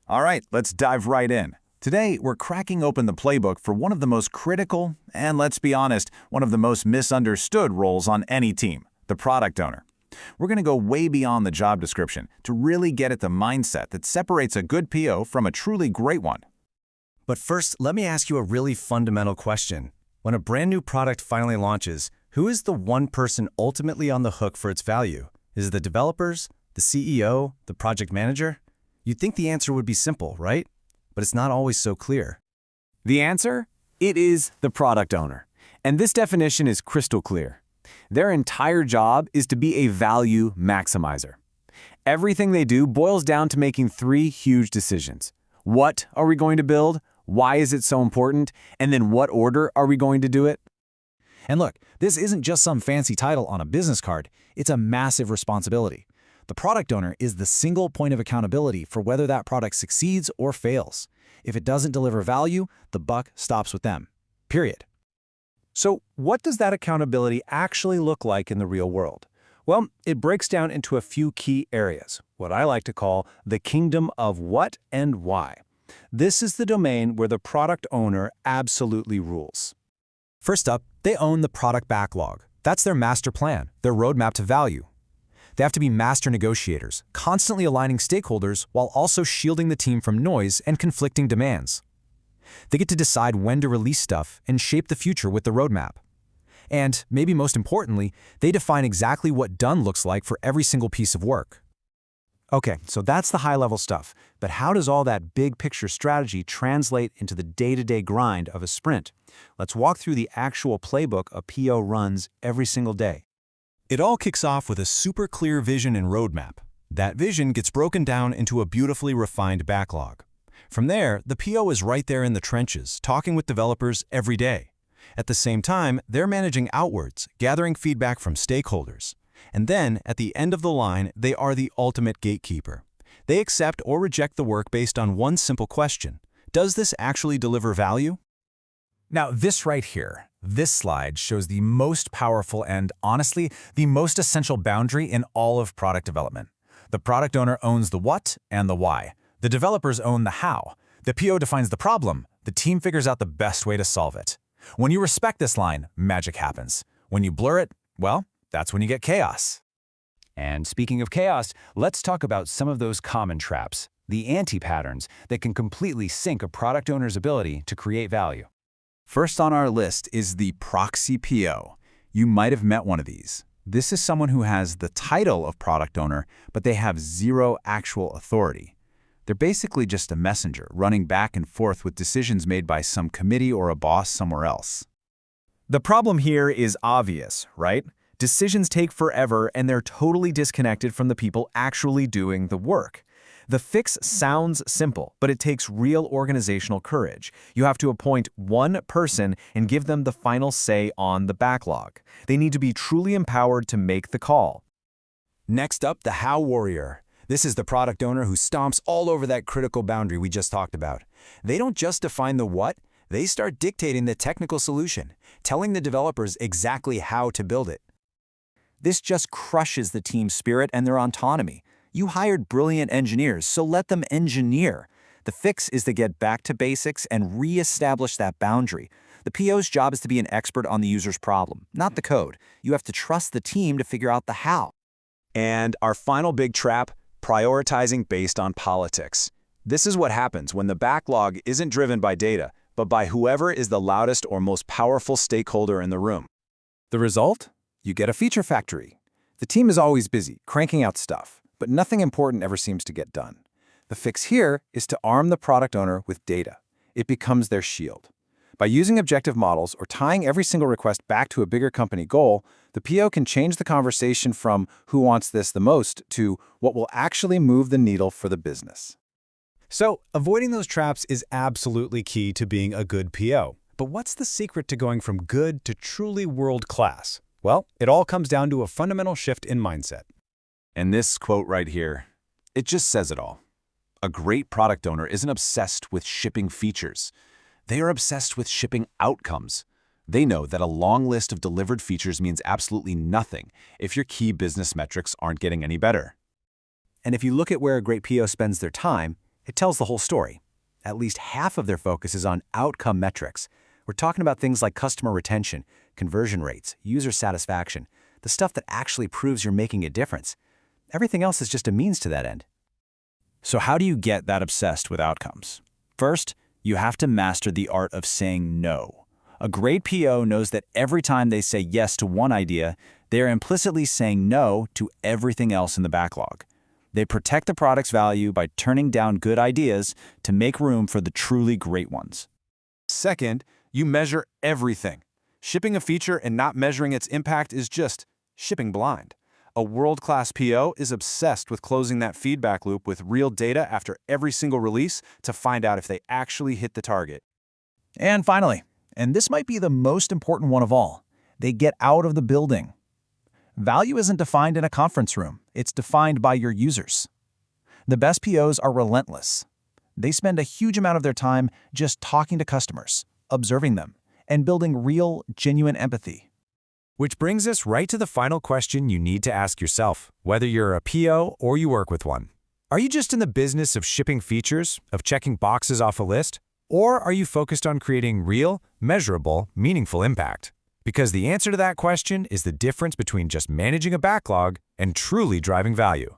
All right, let's dive right in. Today, we're cracking open the playbook for one of the most critical, and let's be honest, one of the most misunderstood roles on any team, the product owner. We're going to go way beyond the job description to really get at the mindset that separates a good PO from a truly great one. But first, let me ask you a really fundamental question. When a brand new product finally launches, who is the one person ultimately on the hook for its value? Is it the developers, the CEO, the project manager? You'd think the answer would be simple, right? But it's not always so clear. The answer? It is the product owner. And this definition is crystal clear. Their entire job is to be a value maximizer. Everything they do boils down to making three huge decisions. What are we going to build? Why is it so important? And then what order are we going to do it? And look, this isn't just some fancy title on a business card. It's a massive responsibility. The product owner is the single point of accountability for whether that product succeeds or fails. If it doesn't deliver value, the buck stops with them. Period. So what does that accountability actually look like in the real world? Well, it breaks down into a few key areas, what I like to call the kingdom of what and why. This is the domain where the product owner absolutely rules. First up, they own the product backlog. That's their master plan, their roadmap to value. They have to be master negotiators, constantly aligning stakeholders while also shielding the team from noise and conflicting demands. They get to decide when to release stuff and shape the future with the roadmap. And, maybe most importantly, they define exactly what done looks like for every single piece of work. Okay, so that's the high-level stuff, but how does all that big-picture strategy translate into the day-to-day grind of a sprint? Let's walk through the actual playbook a PO runs every single day. It all kicks off with a super clear vision and roadmap. That vision gets broken down into a beautifully refined backlog. From there, the PO is right there in the trenches, talking with developers every day. At the same time, they're managing outwards, gathering feedback from stakeholders. And then, at the end of the line, they are the ultimate gatekeeper. They accept or reject the work based on one simple question. Does this actually deliver value? Now, this right here, this slide shows the most powerful and, honestly, the most essential boundary in all of product development. The product owner owns the what and the why. The developers own the how. The PO defines the problem. The team figures out the best way to solve it. When you respect this line, magic happens. When you blur it, well, that's when you get chaos. And speaking of chaos, let's talk about some of those common traps, the anti-patterns that can completely sink a product owner's ability to create value. First on our list is the proxy PO. You might have met one of these. This is someone who has the title of product owner, but they have zero actual authority. They're basically just a messenger running back and forth with decisions made by some committee or a boss somewhere else. The problem here is obvious, right? Decisions take forever and they're totally disconnected from the people actually doing the work. The fix sounds simple, but it takes real organizational courage. You have to appoint one person and give them the final say on the backlog. They need to be truly empowered to make the call. Next up, the how warrior. This is the product owner who stomps all over that critical boundary we just talked about. They don't just define the what, they start dictating the technical solution, telling the developers exactly how to build it. This just crushes the team spirit and their autonomy. You hired brilliant engineers, so let them engineer. The fix is to get back to basics and re-establish that boundary. The PO's job is to be an expert on the user's problem, not the code. You have to trust the team to figure out the how. And our final big trap, prioritizing based on politics. This is what happens when the backlog isn't driven by data, but by whoever is the loudest or most powerful stakeholder in the room. The result? You get a feature factory. The team is always busy, cranking out stuff, but nothing important ever seems to get done. The fix here is to arm the product owner with data. It becomes their shield. By using objective models or tying every single request back to a bigger company goal, the PO can change the conversation from who wants this the most to what will actually move the needle for the business. So, avoiding those traps is absolutely key to being a good PO. But what's the secret to going from good to truly world-class? Well, it all comes down to a fundamental shift in mindset. And this quote right here, it just says it all. A great product owner isn't obsessed with shipping features. They are obsessed with shipping outcomes. They know that a long list of delivered features means absolutely nothing if your key business metrics aren't getting any better. And if you look at where a great PO spends their time, It tells the whole story. At least half of their focus is on outcome metrics. We're talking about things like customer retention, conversion rates, user satisfaction, the stuff that actually proves you're making a difference. Everything else is just a means to that end. So how do you get that obsessed with outcomes? First, you have to master the art of saying no. A great PO knows that every time they say yes to one idea, they are implicitly saying no to everything else in the backlog. They protect the product's value by turning down good ideas to make room for the truly great ones. Second, you measure everything. Shipping a feature and not measuring its impact is just shipping blind. A world-class PO is obsessed with closing that feedback loop with real data after every single release to find out if they actually hit the target. And finally, and this might be the most important one of all, they get out of the building. Value isn't defined in a conference room. It's defined by your users. The best POs are relentless. They spend a huge amount of their time just talking to customers, observing them, and building real, genuine empathy. Which brings us right to the final question you need to ask yourself, whether you're a PO or you work with one. Are you just in the business of shipping features, of checking boxes off a list? Or are you focused on creating real, measurable, meaningful impact? Because the answer to that question is the difference between just managing a backlog and truly driving value.